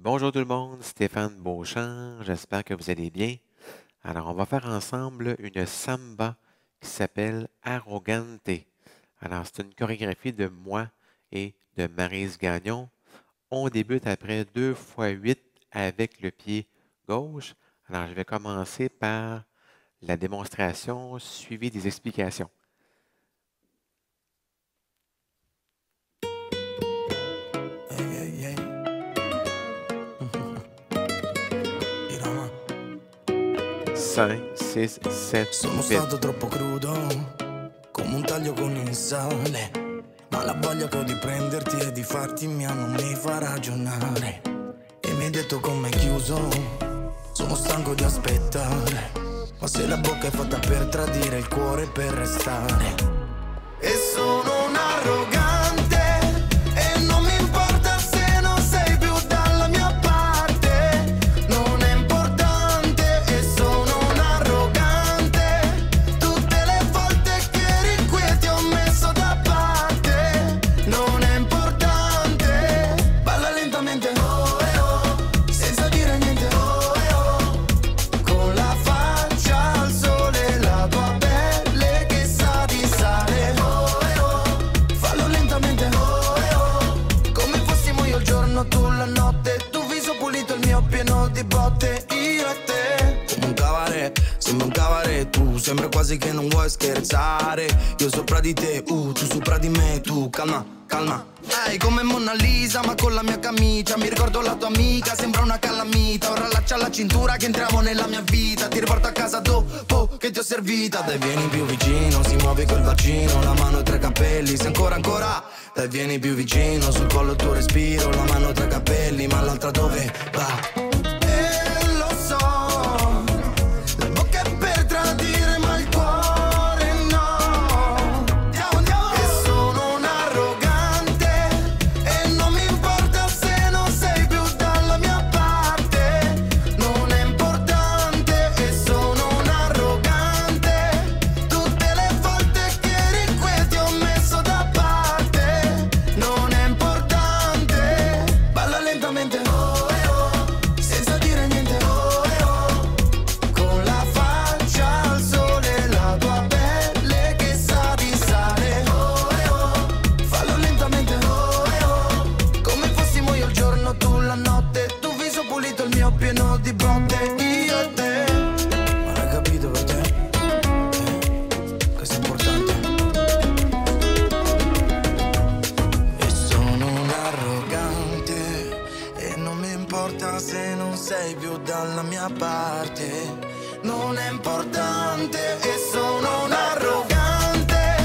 Bonjour tout le monde, Stéphane Beauchamp, j'espère que vous allez bien. Alors, on va faire ensemble une samba qui s'appelle Arrogante. Alors, c'est une chorégraphie de moi et de Maryse Gagnon. On débute après 2 fois 8 avec le pied gauche. Alors, je vais commencer par la démonstration suivie des explications. Cinq, six, sept, Sono huit. stato troppo crudo, come un taglio con il sale. Ma la voglia che ho di prenderti e di farti mia non mi fa ragionare. E mi hai detto come è chiuso, sono stanco di aspettare. Ma se la bocca è fatta per tradire, il cuore per restare. E sono un arrogante, e non mi importa se non sei più dalla mia parte. Non è importante, e sono un arrogante. Tutte le volte che eri qui e ti ho messo da parte. Non è importante. Balla lentamente, oh, senza dire niente, oh, con la faccia al sole, la tua pelle che sa di sale. Fallo lentamente, come fossimo io il giorno, tu la notte. Tu viso pulito, il mio pieno di botte. Io e te, come un cabaret, sembra un cabaret. Tu sembra quasi che non vuoi scherzare. Io sopra di te, tu sopra di me. Tu calma, calma. Ehi, come Mona Lisa, ma con la mia camicia. Mi ricordo la tua amica, sembra una calamita. Ora allaccia la cintura che entriamo nella mia vita. Ti riporto a casa dopo che ti ho servita. Dai, vieni più vicino, si muove col bacino. La mano tra i capelli, se ancora, ancora. Dai, vieni più vicino, sul collo il tuo respiro. La mano tra i capelli, ma l'altra dove va? E lo so, la bocca è per tradire, ma il cuore no. E sono un arrogante, e non mi importa se non sei più dalla mia parte. Non è importante, e sono un arrogante. Tutte le volte che eri qui e ti ho messo da parte. Non è importante. Balla lentamente, senza dire niente, con la faccia al sole, la tua pelle che sa di sale. Fallo lentamente, come fossimo io il giorno, tu la notte. Tu viso pulito, il mio pieno di botte. Io e te. Ma hai capito per te? Questo è importante. E sono un arrogante, e non mi importa se non sei più dalla mia parte. Non è importante, e sono un arrogante.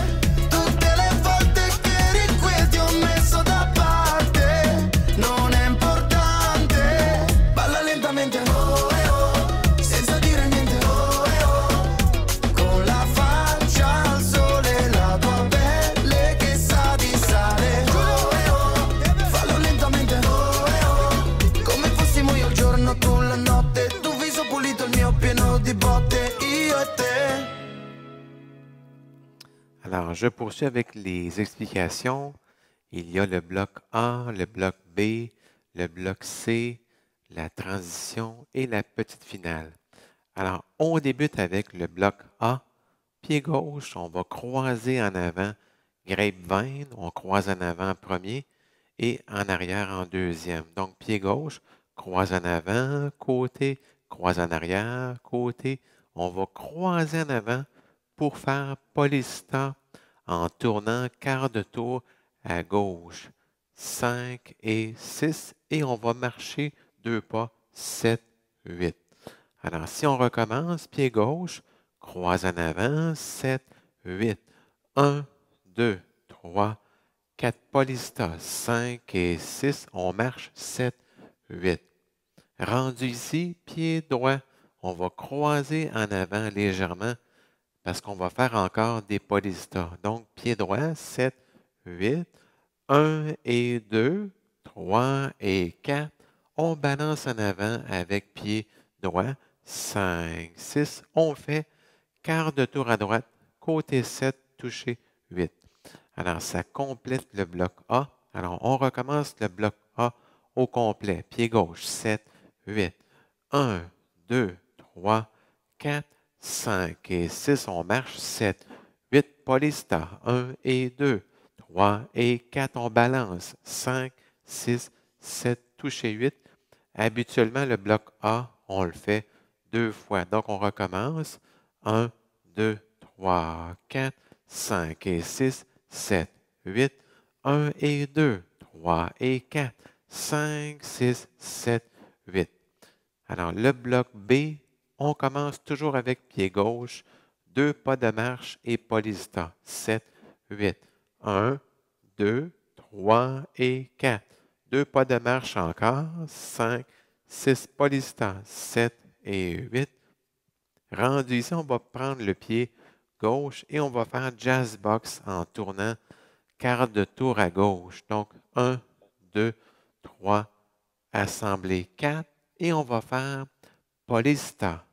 Tutte le volte che eri qui e ti ho messo da parte. Non è importante. Balla lentamente, senza dire niente, con la faccia al sole, la tua pelle che sa di sale. Fallo lentamente, come fossimo io il giorno, tu la notte. Tu viso pulito, il mio pieno di botte. Io e te. Alors, je poursuis avec les explications. Il y a le bloc A, le bloc B, le bloc C, la transition et la petite finale. Alors, on débute avec le bloc A. Pied gauche, on va croiser en avant grapevine, on croise en avant en premier et en arrière en deuxième. Donc, pied gauche, croise en avant, côté, croise en arrière, côté. On va croiser en avant pour faire polista en tournant quart de tour à gauche. 5 et 6 et on va marcher 2 pas, 7, 8. Alors, si on recommence, pied gauche, croise en avant, 7, 8. 1, 2, 3, 4 polista, 5 et 6, on marche 7, 8. Rendu ici, pied droit, on va croiser en avant légèrement parce qu'on va faire encore des polistas. Donc, pied droit, 7, 8, 1 et 2, 3 et 4. On balance en avant avec pied droit, 5, 6. On fait quart de tour à droite, côté 7, touché 8. Alors, ça complète le bloc A. Alors, on recommence le bloc A. au complet. Pied gauche, 7, 8. 1, 2, 3, 4, 5 et 6. On marche, 7, 8. Polista, 1 et 2, 3 et 4. On balance, 5, 6, 7. Toucher 8. Habituellement, le bloc A, on le fait 2 fois. Donc, on recommence. 1, 2, 3, 4, 5 et 6, 7, 8. 1 et 2, 3 et 4, 5, 6, 7, 8. Alors, le bloc B, on commence toujours avec pied gauche, 2 pas de marche et polista. 7, 8. 1, 2, 3 et 4. 2 pas de marche encore. 5, 6 polista. 7 et 8. Rendu ici, on va prendre le pied gauche et on va faire jazz box en tournant quart de tour à gauche. Donc, 1, 2, 3, assemblée 4. Et on va faire polista.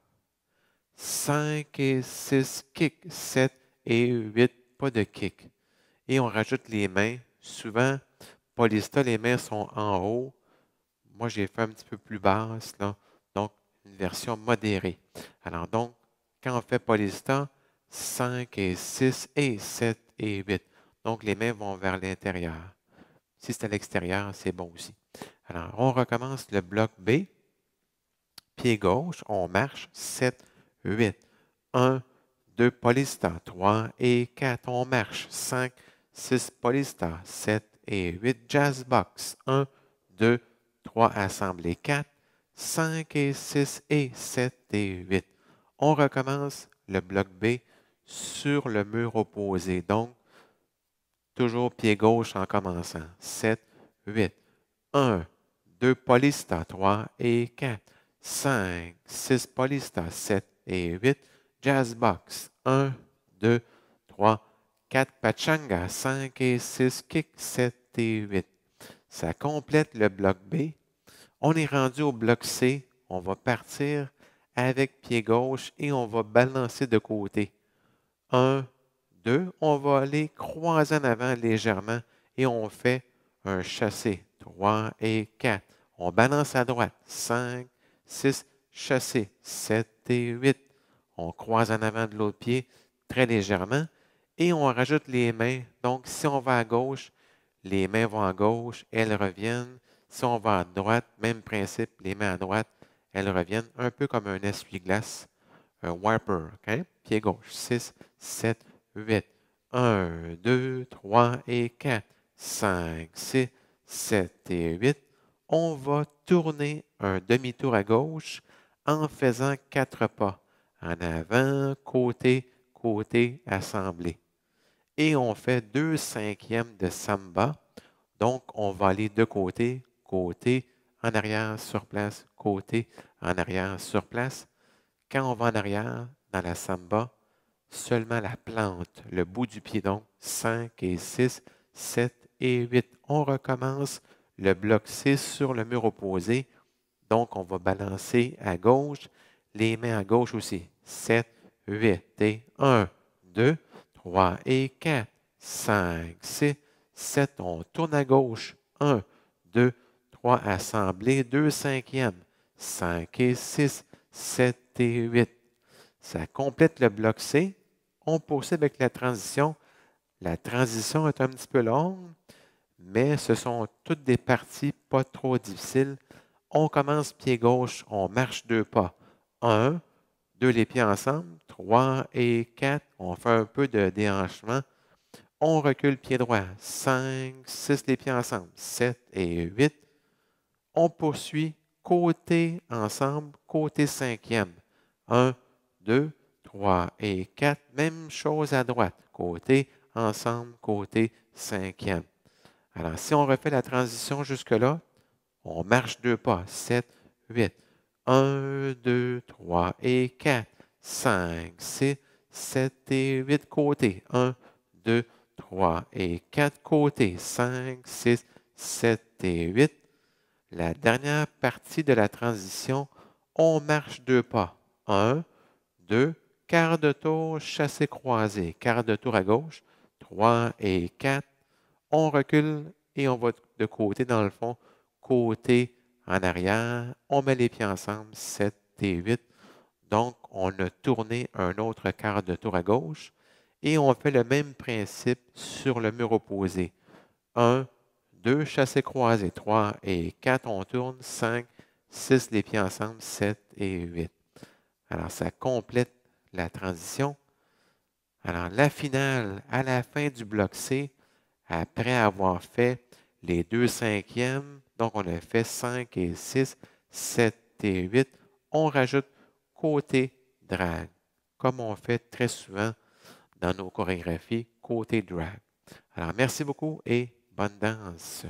5 et 6, kick. 7 et 8, pas de kick. Et on rajoute les mains. Souvent, polista, les mains sont en haut. Moi, j'ai fait un petit peu plus basse, là. Donc, une version modérée. Alors, donc, quand on fait polista, 5 et 6 et 7 et 8. Donc, les mains vont vers l'intérieur. Si c'est à l'extérieur, c'est bon aussi. Alors, on recommence le bloc B. Pied gauche, on marche, 7, 8. 1, 2, polista, 3 et 4. On marche, 5, 6, polista, 7 et 8. Jazz box, 1, 2, 3, assemblée 4, 5 et 6 et 7 et 8. On recommence le bloc B sur le mur opposé. Donc, toujours pied gauche en commençant. 7, 8. 1, 2 polista, 3 et 4. 5, 6 polista, 7 et 8. Jazz box, 1, 2, 3, 4 pachanga, 5 et 6 kick, 7 et 8. Ça complète le bloc B. On est rendu au bloc C. On va partir avec pied gauche et on va balancer de côté. 1, 2. On va aller croiser en avant légèrement et on fait un chassé. 3 et 4. On balance à droite. 5, 6, chassé. 7 et 8. On croise en avant de l'autre pied très légèrement et on rajoute les mains. Donc, si on va à gauche, les mains vont à gauche, elles reviennent. Si on va à droite, même principe, les mains à droite, elles reviennent un peu comme un essuie-glace, un wiper. Okay? Pied gauche, 6, 7, 8. 1, 2, 3 et 4, 5, 6, 7 et 8. On va tourner un demi-tour à gauche en faisant 4 pas. En avant, côté, côté, assemblée. Et on fait 2/5 de samba. Donc, on va aller de côté, côté, en arrière, sur place, côté, en arrière, sur place. Quand on va en arrière, dans la samba, seulement la plante, le bout du pied, donc 5 et 6, 7 et 8. On recommence le bloc 6 sur le mur opposé. Donc, on va balancer à gauche, les mains à gauche aussi. 7, 8 et 1, 2, 3 et 4, 5, 6, 7. On tourne à gauche. 1, 2, 3, assemblée. 2/5. 5 et 6, 7 et 8. Ça complète le bloc C. On poursuit avec la transition. La transition est un petit peu longue, mais ce sont toutes des parties pas trop difficiles. On commence pied gauche, on marche 2 pas. 1, 2 les pieds ensemble, 3 et 4. On fait un peu de déhanchement. On recule pied droit, 5, 6 les pieds ensemble, 7 et 8. On poursuit côté ensemble, côté 5e. 1, 2, 3 et 4. Même chose à droite, côté ensemble, côté 5e. Alors, si on refait la transition jusque-là, on marche 2 pas. 7, 8. 1, 2, 3 et 4. 5, 6, 7 et 8 côtés. 1, 2, 3 et 4 côtés. 5, 6, 7 et 8. La dernière partie de la transition, on marche 2 pas. 1, 2, quart de tour, chassé croisé. Quart de tour à gauche. 3 et 4. On recule et on va de côté dans le fond, côté en arrière, on met les pieds ensemble, 7 et 8. Donc, on a tourné un autre quart de tour à gauche et on fait le même principe sur le mur opposé. 1, 2 chassés croisés, 3 et 4, on tourne, 5, 6, les pieds ensemble, 7 et 8. Alors, ça complète la transition. Alors, la finale, à la fin du bloc C, après avoir fait les 2 cinquièmes, donc on a fait 5 et 6, 7 et 8, on rajoute côté drag, comme on fait très souvent dans nos chorégraphies, côté drag. Alors, merci beaucoup et bonne danse.